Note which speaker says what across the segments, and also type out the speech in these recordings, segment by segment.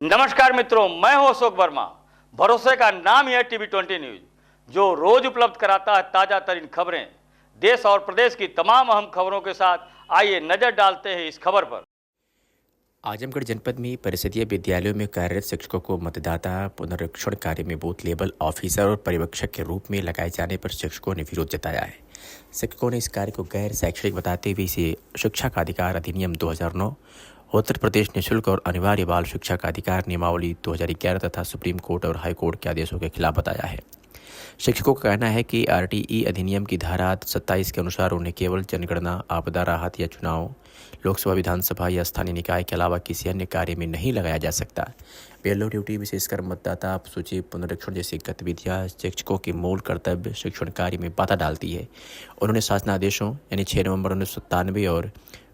Speaker 1: नमस्कार मित्रों, मैं हूं अशोक वर्मा। भरोसे का नाम ही है टीवी 20 न्यूज, जो रोज उपलब्ध कराता है ताजा तरीन खबरें। देश और प्रदेश की तमाम अहम खबरों के साथ आइए नजर डालते हैं इस खबर पर।
Speaker 2: आजमगढ़ जनपद में परिषदीय विद्यालयों में कार्यरत शिक्षकों को मतदाता पुनरीक्षण कार्य में बूथ लेवल ऑफिसर और पर्यवेक्षक के रूप में लगाए जाने पर शिक्षकों ने विरोध जताया है। शिक्षकों ने इस कार्य को गैर शैक्षणिक बताते हुए इसे शिक्षा का अधिकार अधिनियम 2009, उत्तर प्रदेश निःशुल्क और अनिवार्य बाल शिक्षा का अधिकार नियमावली 2011 तथा सुप्रीम कोर्ट और हाई कोर्ट के आदेशों के खिलाफ बताया है। शिक्षकों का कहना है कि आरटीई अधिनियम की धारा 27 के अनुसार उन्हें केवल जनगणना, आपदा राहत या चुनाव, लोकसभा, विधानसभा या स्थानीय निकाय के अलावा किसी अन्य कार्य में नहीं लगाया जा सकता। बीएलओ ड्यूटी, विशेषकर मतदाता सूची पुनरीक्षण जैसी गतिविधियां शिक्षकों के मूल कर्तव्य शिक्षण कार्य में बाधा डालती है। उन्होंने शासनादेशों यानी 6 नवंबर 1997 और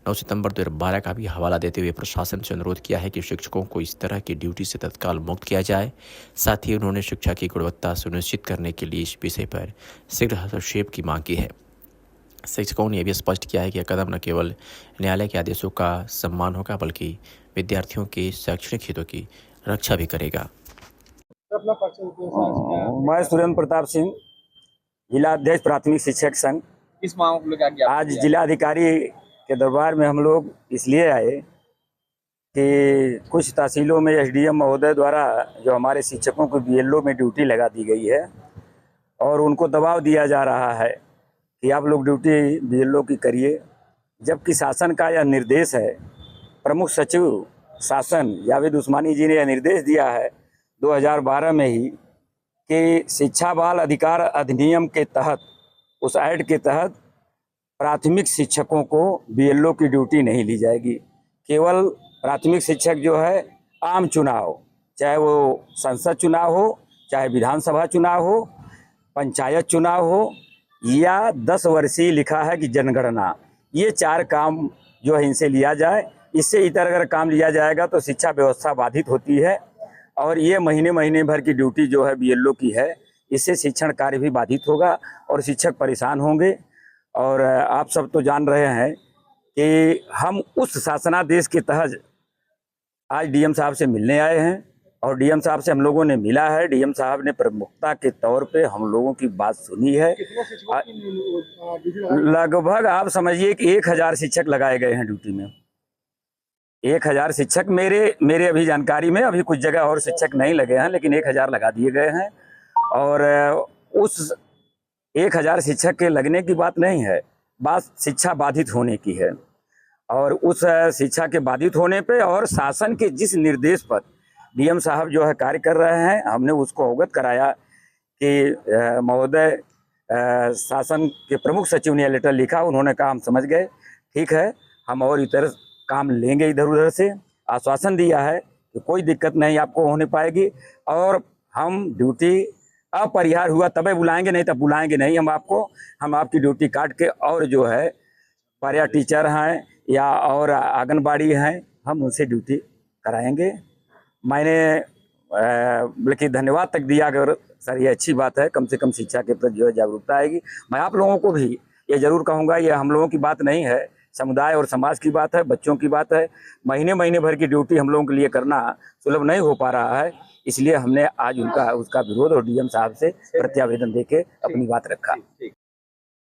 Speaker 2: 9 सितंबर 2012 का भी हवाला देते हुए प्रशासन से अनुरोध किया है कि शिक्षकों को इस तरह की ड्यूटी से तत्काल मुक्त किया जाए। साथ ही उन्होंने शिक्षा की गुणवत्ता सुनिश्चित करने के लिए इस विषय पर शीघ्र हस्तक्षेप की मांग की है। शिक्षकों ने यह भी स्पष्ट किया है कि यह कदम न केवल न्यायालय के आदेशों का सम्मान होगा बल्कि विद्यार्थियों के शैक्षणिक हितों की रक्षा भी करेगा।
Speaker 3: मैं सुरेंद्र प्रताप सिंह, जिला अध्यक्ष प्राथमिक शिक्षक संघ।
Speaker 4: किस मांग को लेकर
Speaker 3: आज जिलाधिकारी के दरबार में हम लोग इसलिए आए कि कुछ तहसीलों में एसडीएम महोदय द्वारा जो हमारे शिक्षकों को बीएलओ में ड्यूटी लगा दी गई है और उनको दबाव दिया जा रहा है कि आप लोग ड्यूटी बीएलओ की करिए, जबकि शासन का यह निर्देश है। प्रमुख सचिव शासन जावेद उस्मानी जी ने यह निर्देश दिया है 2012 में ही कि शिक्षा बाल अधिकार अधिनियम के तहत, उस एक्ट के तहत प्राथमिक शिक्षकों को बीएलओ की ड्यूटी नहीं ली जाएगी। केवल प्राथमिक शिक्षक जो है आम चुनाव, चाहे वो संसद चुनाव हो, चाहे विधानसभा चुनाव हो, पंचायत चुनाव हो या 10 वर्षीय लिखा है कि जनगणना, ये 4 काम जो है इनसे लिया जाए। इससे इतर अगर काम लिया जाएगा तो शिक्षा व्यवस्था बाधित होती है और ये महीने भर की ड्यूटी जो है बीएलओ की है, इससे शिक्षण कार्य भी बाधित होगा और शिक्षक परेशान होंगे। और आप सब तो जान रहे हैं कि हम उस शासनादेश के तहत आज डीएम साहब से मिलने आए हैं और डीएम साहब से हम लोगों ने मिला है। डीएम साहब ने प्रमुखता के तौर पे हम लोगों की बात सुनी है। लगभग आप समझिए कि 1000 शिक्षक लगाए गए हैं ड्यूटी में। 1000 शिक्षक मेरे अभी जानकारी में, अभी कुछ जगह और शिक्षक नहीं लगे हैं, लेकिन 1000 लगा दिए गए हैं। और उस 1000 शिक्षक के लगने की बात नहीं है, बात शिक्षा बाधित होने की है। और उस शिक्षा के बाधित होने पे और शासन के जिस निर्देश पर डीएम साहब जो है कार्य कर रहे हैं, हमने उसको अवगत कराया कि महोदय शासन के प्रमुख सचिव ने लेटर लिखा। उन्होंने कहा हम समझ गए, ठीक है, हम और इतर काम लेंगे इधर उधर से। आश्वासन दिया है कि कोई दिक्कत नहीं आपको होने पाएगी और हम ड्यूटी अपरिहार्य हुआ तबे बुलाएंगे, नहीं तब बुलाएंगे नहीं हम आपकी ड्यूटी काट के और जो है पारिया टीचर हैं या और आंगनबाड़ी हैं, हम उनसे ड्यूटी कराएंगे। मैंने बल्कि धन्यवाद तक दिया अगर सर ये अच्छी बात है, कम से कम शिक्षा के प्रति जो है जागरूकता आएगी। मैं आप लोगों को भी ये जरूर कहूँगा, ये हम लोगों की बात नहीं है, समुदाय और समाज की बात है, बच्चों की बात है। महीने भर की ड्यूटी हम लोगों के लिए करना सुलभ नहीं हो पा रहा है, इसलिए हमने आज उसका विरोध और डीएम साहब से प्रत्यावेदन देके अपनी बात रखा।